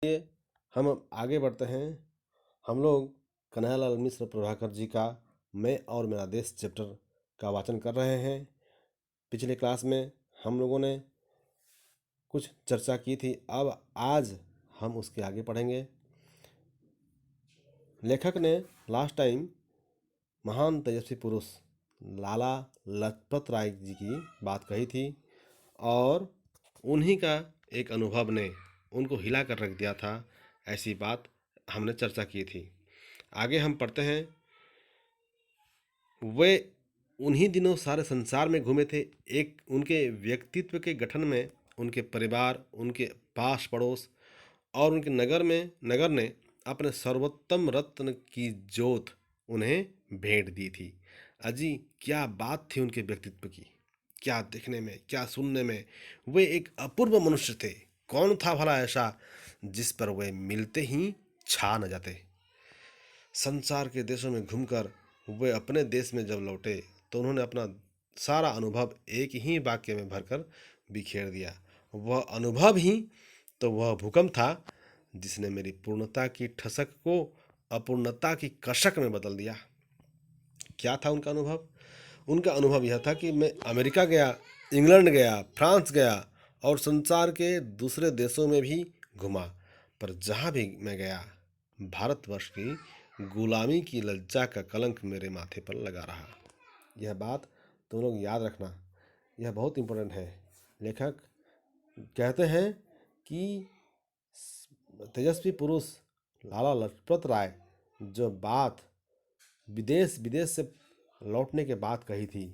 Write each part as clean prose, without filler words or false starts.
ये हम अब आगे बढ़ते हैं। हम लोग कन्हैयालाल मिश्र प्रभाकर जी का मैं और मेरा देश चैप्टर का वाचन कर रहे हैं। पिछले क्लास में हम लोगों ने कुछ चर्चा की थी, अब आज हम उसके आगे पढ़ेंगे। लेखक ने लास्ट टाइम महान तेजस्वी पुरुष लाला लाजपत राय जी की बात कही थी और उन्हीं का एक अनुभव ने उनको हिला कर रख दिया था, ऐसी बात हमने चर्चा की थी। आगे हम पढ़ते हैं। वे उन्हीं दिनों सारे संसार में घूमे थे। एक उनके व्यक्तित्व के गठन में उनके परिवार, उनके पास पड़ोस और उनके नगर ने अपने सर्वोत्तम रत्न की जोत उन्हें भेंट दी थी। अजी क्या बात थी उनके व्यक्तित्व की, क्या दिखने में, क्या सुनने में। वे एक अपूर्व मनुष्य थे। कौन था भला ऐसा जिस पर वे मिलते ही छा न जाते। संसार के देशों में घूमकर वे अपने देश में जब लौटे तो उन्होंने अपना सारा अनुभव एक ही वाक्य में भरकर बिखेर दिया। वह अनुभव ही तो वह भूकंप था जिसने मेरी पूर्णता की ठसक को अपूर्णता की कसक में बदल दिया। क्या था उनका अनुभव? उनका अनुभव यह था कि मैं अमेरिका गया, इंग्लैंड गया, फ्रांस गया और संसार के दूसरे देशों में भी घुमा, पर जहाँ भी मैं गया भारतवर्ष की गुलामी की लज्जा का कलंक मेरे माथे पर लगा रहा। यह बात तुम लोग याद रखना, यह बहुत इम्पोर्टेंट है। लेखक कहते हैं कि तेजस्वी पुरुष लाला लाजपत राय जो बात विदेश विदेश से लौटने के बाद कही थी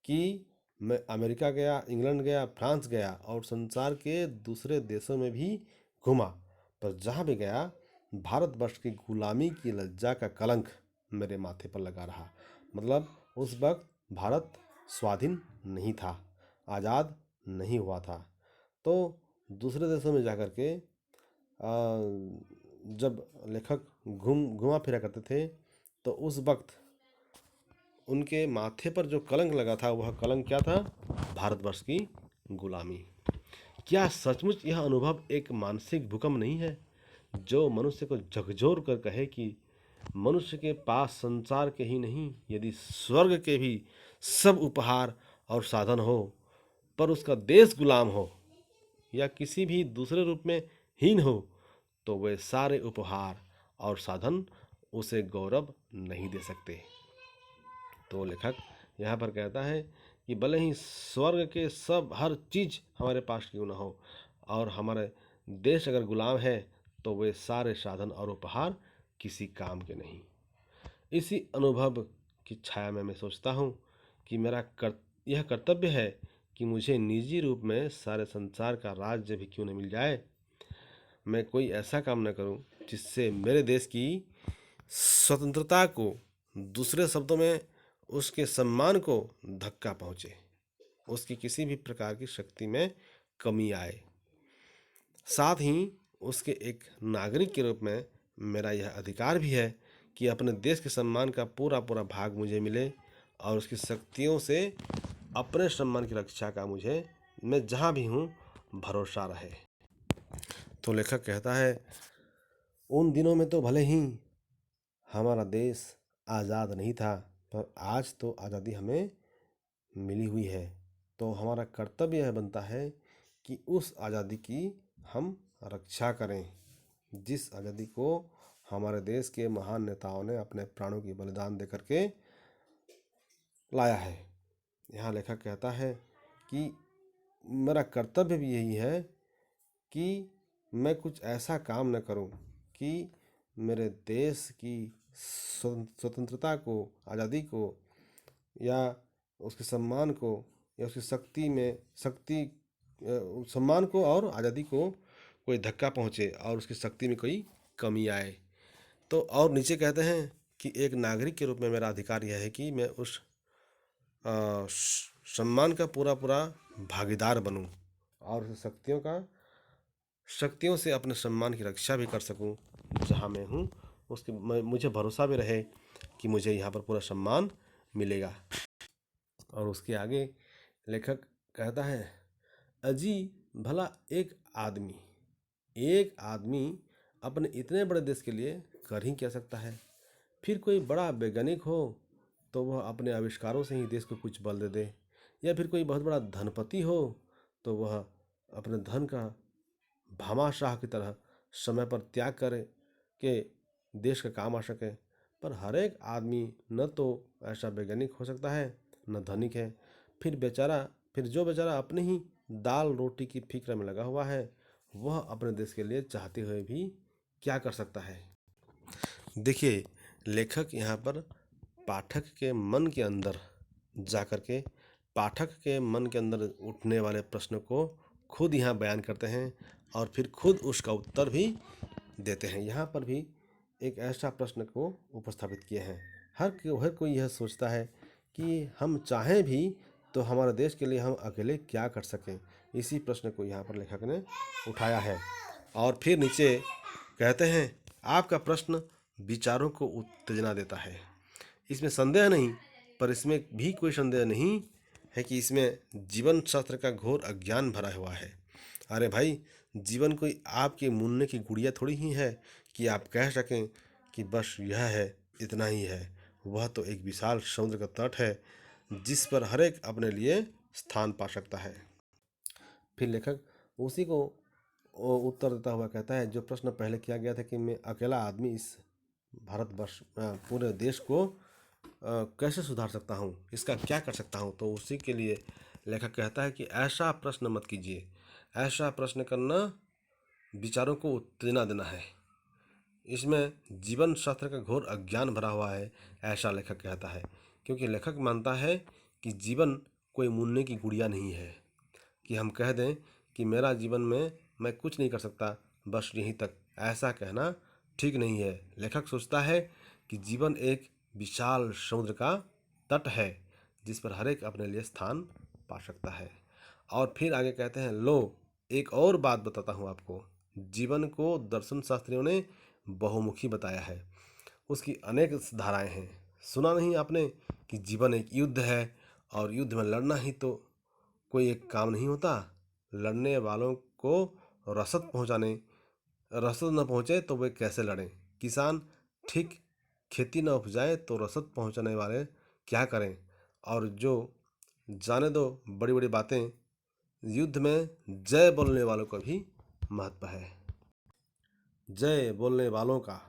कि मैं अमेरिका गया, इंग्लैंड गया, फ्रांस गया और संसार के दूसरे देशों में भी घूमा, पर जहाँ भी गया भारतवर्ष की गुलामी की लज्जा का कलंक मेरे माथे पर लगा रहा। मतलब उस वक्त भारत स्वाधीन नहीं था, आज़ाद नहीं हुआ था। तो दूसरे देशों में जाकर के जब लेखक घुमा फिरा करते थे तो उस वक्त उनके माथे पर जो कलंक लगा था वह कलंक क्या था? भारतवर्ष की गुलामी। क्या सचमुच यह अनुभव एक मानसिक भूकंप नहीं है जो मनुष्य को झकझोर कर कहे कि मनुष्य के पास संसार के ही नहीं यदि स्वर्ग के भी सब उपहार और साधन हो पर उसका देश गुलाम हो या किसी भी दूसरे रूप में हीन हो तो वे सारे उपहार और साधन उसे गौरव नहीं दे सकते। तो लेखक यहाँ पर कहता है कि भले ही स्वर्ग के सब हर चीज़ हमारे पास क्यों ना हो और हमारे देश अगर गुलाम है तो वे सारे साधन और उपहार किसी काम के नहीं। इसी अनुभव की छाया में मैं सोचता हूँ कि यह कर्तव्य है कि मुझे निजी रूप में सारे संसार का राज्य भी क्यों न मिल जाए, मैं कोई ऐसा काम न करूं जिससे मेरे देश की स्वतंत्रता को, दूसरे शब्दों में उसके सम्मान को धक्का पहुंचे, उसकी किसी भी प्रकार की शक्ति में कमी आए। साथ ही उसके एक नागरिक के रूप में मेरा यह अधिकार भी है कि अपने देश के सम्मान का पूरा पूरा भाग मुझे मिले और उसकी शक्तियों से अपने सम्मान की रक्षा का मैं जहाँ भी हूँ भरोसा रहे। तो लेखक कहता है उन दिनों में तो भले ही हमारा देश आज़ाद नहीं था पर आज तो आज़ादी हमें मिली हुई है, तो हमारा कर्तव्य यह बनता है कि उस आज़ादी की हम रक्षा करें जिस आज़ादी को हमारे देश के महान नेताओं ने अपने प्राणों की बलिदान दे करके लाया है। यहाँ लेखक कहता है कि मेरा कर्तव्य भी यही है कि मैं कुछ ऐसा काम न करूं कि मेरे देश की स्वतंत्रता को, आज़ादी को या उसके सम्मान को या उसकी सम्मान को और आज़ादी को कोई धक्का पहुंचे और उसकी शक्ति में कोई कमी आए। तो और नीचे कहते हैं कि एक नागरिक के रूप में मेरा अधिकार यह है कि मैं उस सम्मान का पूरा पूरा भागीदार बनूं और उस शक्तियों से अपने सम्मान की रक्षा भी कर सकूं जहां मैं हूं। मुझे भरोसा भी रहे कि मुझे यहाँ पर पूरा सम्मान मिलेगा। और उसके आगे लेखक कहता है अजी भला एक आदमी एक आदमी अपने इतने बड़े देश के लिए कर ही क्या सकता है। फिर कोई बड़ा वैज्ञानिक हो तो वह अपने आविष्कारों से ही देश को कुछ बल दे दे, या फिर कोई बहुत बड़ा धनपति हो तो वह अपने धन का भामाशाह की तरह समय पर त्याग करे कि देश का काम आ सके। पर हर एक आदमी न तो ऐसा वैज्ञानिक हो सकता है न धनिक है। फिर जो बेचारा अपनी ही दाल रोटी की फिक्र में लगा हुआ है, वह अपने देश के लिए चाहते हुए भी क्या कर सकता है। देखिए, लेखक यहाँ पर पाठक के मन के अंदर जाकर के पाठक के मन के अंदर उठने वाले प्रश्न को खुद यहाँ बयान करते हैं और फिर खुद उसका उत्तर भी देते हैं। यहाँ पर भी एक ऐसा प्रश्न को उपस्थापित किए हैं। हर कोई यह सोचता है कि हम चाहें भी तो हमारे देश के लिए हम अकेले क्या कर सकें। इसी प्रश्न को यहाँ पर लेखक ने उठाया है। और फिर नीचे कहते हैं, आपका प्रश्न विचारों को उत्तेजना देता है। इसमें संदेह नहीं, पर इसमें भी कोई संदेह नहीं है कि इसमें जीवन शास्त्र का घोर अज्ञान भरा हुआ है। अरे भाई, जीवन कोई आपके मुन्ने की गुड़िया थोड़ी ही है कि आप कह सकें कि बस यह है, इतना ही है। वह तो एक विशाल समुद्र का तट है जिस पर हर एक अपने लिए स्थान पा सकता है। फिर लेखक उसी को उत्तर देता हुआ कहता है, जो प्रश्न पहले किया गया था कि मैं अकेला आदमी इस भारतवर्ष पूरे देश को कैसे सुधार सकता हूँ, इसका क्या कर सकता हूँ, तो उसी के लिए लेखक कहता है कि ऐसा प्रश्न मत कीजिए। ऐसा प्रश्न करना विचारों को उत्तेजना देना है। इसमें जीवन शास्त्र का घोर अज्ञान भरा हुआ है, ऐसा लेखक कहता है। क्योंकि लेखक मानता है कि जीवन कोई मुन्ने की गुड़िया नहीं है कि हम कह दें कि मेरा जीवन में मैं कुछ नहीं कर सकता, बस यहीं तक, ऐसा कहना ठीक नहीं है। लेखक सोचता है कि जीवन एक विशाल समुद्र का तट है जिस पर हर एक अपने लिए स्थान पा सकता है। और फिर आगे कहते हैं, लो एक और बात बताता हूँ आपको। जीवन को दर्शन शास्त्रियों ने बहुमुखी बताया है। उसकी अनेक धाराएं हैं। सुना नहीं आपने कि जीवन एक युद्ध है और युद्ध में लड़ना ही तो कोई एक काम नहीं होता। लड़ने वालों को रसद न पहुँचे तो वे कैसे लड़ें। किसान ठीक खेती न उपजाए तो रसद पहुँचाने वाले क्या करें। और जो जाने दो बड़ी बड़ी बातें, युद्ध में जय बोलने वालों का भी महत्व है। जय बोलने वालों का।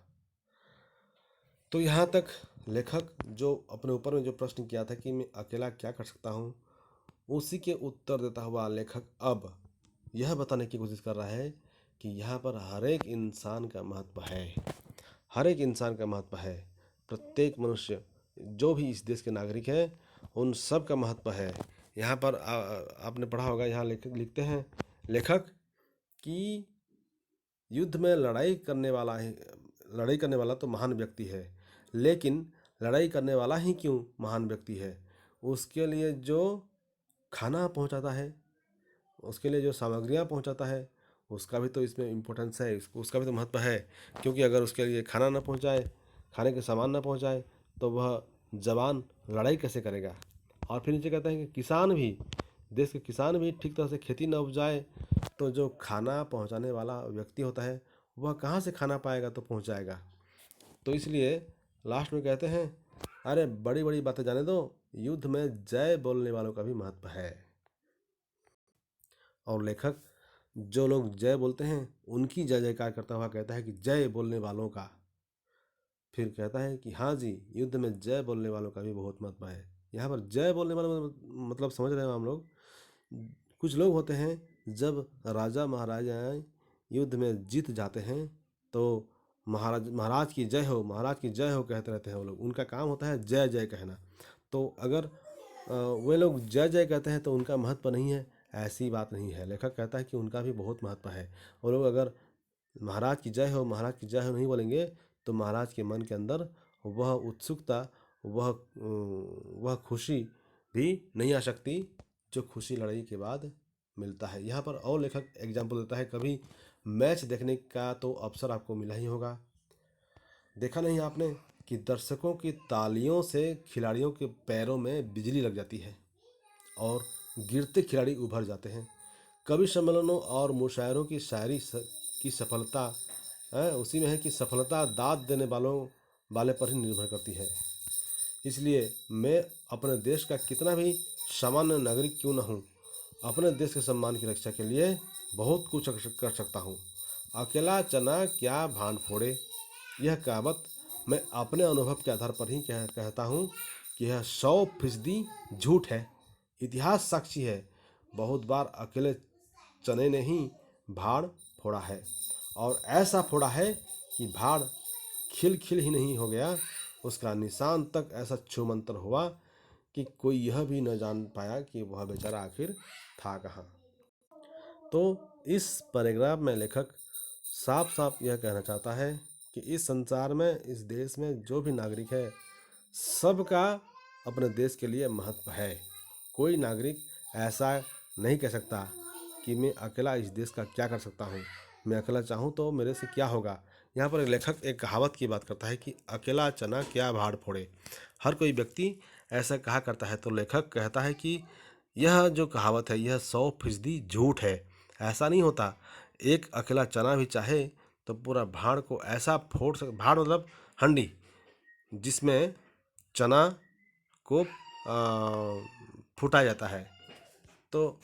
तो यहाँ तक लेखक जो अपने ऊपर में जो प्रश्न किया था कि मैं अकेला क्या कर सकता हूँ, उसी के उत्तर देता हुआ लेखक अब यह बताने की कोशिश कर रहा है कि यहाँ पर हर एक इंसान का महत्व है। हर एक इंसान का महत्व है। प्रत्येक मनुष्य जो भी इस देश के नागरिक हैं, उन सब का महत्व है। यहाँ पर आपने पढ़ा होगा, यहाँ लेखक लिखते हैं लेखक कि युद्ध में लड़ाई करने वाला तो महान व्यक्ति है, लेकिन लड़ाई करने वाला ही क्यों महान व्यक्ति है, उसके लिए जो खाना पहुंचाता है, उसके लिए जो सामग्रियां पहुंचाता है, उसका भी तो इसमें इम्पोर्टेंस है, उसका भी तो महत्व है। क्योंकि अगर उसके लिए खाना ना पहुंचाए, खाने के सामान ना पहुंचाए, तो वह जवान लड़ाई कैसे करेगा। और फिर नीचे कहते हैं कि देश के किसान भी ठीक तरह से खेती न उपजाए तो जो खाना पहुंचाने वाला व्यक्ति होता है वह कहाँ से खाना पाएगा तो पहुंचाएगा। तो इसलिए लास्ट में कहते हैं, अरे बड़ी बड़ी बातें जाने दो, युद्ध में जय बोलने वालों का भी महत्व है। और लेखक जो लोग जय बोलते हैं उनकी जय जयकार करता हुआ कहता है कि जय बोलने वालों का। फिर कहता है कि हाँ जी, युद्ध में जय बोलने वालों का भी बहुत महत्व है। यहाँ पर जय बोलने वाला मतलब समझ रहे हो हम लोग। कुछ लोग होते हैं, जब राजा महाराजाएं युद्ध में जीत जाते हैं तो महाराज की जय हो, महाराज की जय हो कहते रहते हैं वो लोग। उनका काम होता है जय जय कहना। तो अगर वे लोग जय जय कहते हैं तो उनका महत्व नहीं है, ऐसी बात नहीं है। लेखक कहता है कि उनका भी बहुत महत्व है। वो लोग अगर महाराज की जय हो, महाराज की जय हो नहीं बोलेंगे तो महाराज के मन के अंदर वह उत्सुकता, वह खुशी भी नहीं आ सकती जो खुशी लड़ाई के बाद मिलता है। यहाँ पर और लेखक एग्जाम्पल देता है, कभी मैच देखने का तो अवसर आपको मिला ही होगा। देखा नहीं आपने कि दर्शकों की तालियों से खिलाड़ियों के पैरों में बिजली लग जाती है और गिरते खिलाड़ी उभर जाते हैं। कवि सम्मेलनों और मुशायरों की कि सफलता उसी में है कि सफलता दाद देने वाले पर ही निर्भर करती है। इसलिए मैं अपने देश का कितना भी सामान्य नागरिक क्यों न हूँ, अपने देश के सम्मान की रक्षा के लिए बहुत कुछ कर सकता हूँ। अकेला चना क्या भान फोड़े, यह कहावत मैं अपने अनुभव के आधार पर ही कहता हूँ कि यह 100% झूठ है। इतिहास साक्षी है, बहुत बार अकेले चने ने ही भाड़ फोड़ा है, और ऐसा फोड़ा है कि भाड़ खिल खिल ही नहीं हो गया, उसका निशान तक ऐसा छूमंतर हुआ कि कोई यह भी न जान पाया कि वह बेचारा आखिर था कहाँ। तो इस पैराग्राफ में लेखक साफ साफ यह कहना चाहता है कि इस संसार में, इस देश में जो भी नागरिक है, सबका अपने देश के लिए महत्व है। कोई नागरिक ऐसा नहीं कह सकता कि मैं अकेला इस देश का क्या कर सकता हूँ, मैं अकेला चाहूँ तो मेरे से क्या होगा। यहाँ पर लेखक एक कहावत की बात करता है कि अकेला चना क्या भाड़ फोड़े। हर कोई व्यक्ति ऐसा कहा करता है, तो लेखक कहता है कि यह जो कहावत है यह 100% झूठ है। ऐसा नहीं होता। एक अकेला चना भी चाहे तो पूरा भाड़ को ऐसा भाड़ मतलब हंडी, जिसमें चना को फूटा जाता है, तो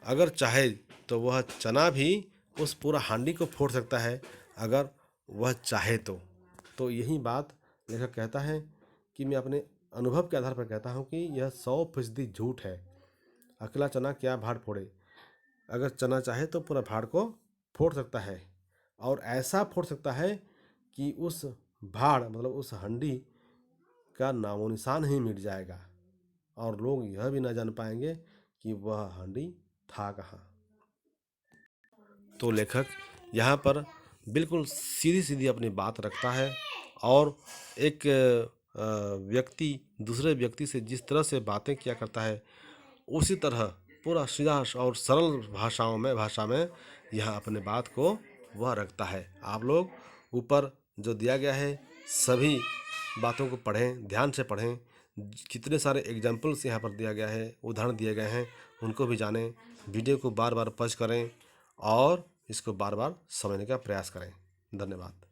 अगर चाहे तो वह चना भी उस पूरा हांडी को फोड़ सकता है, अगर वह चाहे तो यही बात लेखक कहता है कि मैं अपने अनुभव के आधार पर कहता हूँ कि यह 100% झूठ है। अकेला चना क्या भाड़ फोड़े, अगर चना चाहे तो पूरा भाड़ को फोड़ सकता है, और ऐसा फोड़ सकता है कि उस भाड़ मतलब उस हंडी का नामो निशान ही मिट जाएगा, और लोग यह भी ना जान पाएंगे कि वह हांडी था कहाँ। तो लेखक यहाँ पर बिल्कुल सीधी सीधी अपनी बात रखता है, और एक व्यक्ति दूसरे व्यक्ति से जिस तरह से बातें किया करता है, उसी तरह पूरा सीधा और सरल भाषा में यह अपने बात को वह रखता है। आप लोग ऊपर जो दिया गया है सभी बातों को पढ़ें, ध्यान से पढ़ें। कितने सारे एग्जाम्पल्स यहाँ पर दिया गया है, उदाहरण दिए गए हैं, उनको भी जानें। वीडियो को बार बार पॉज करें और इसको बार बार समझने का प्रयास करें। धन्यवाद।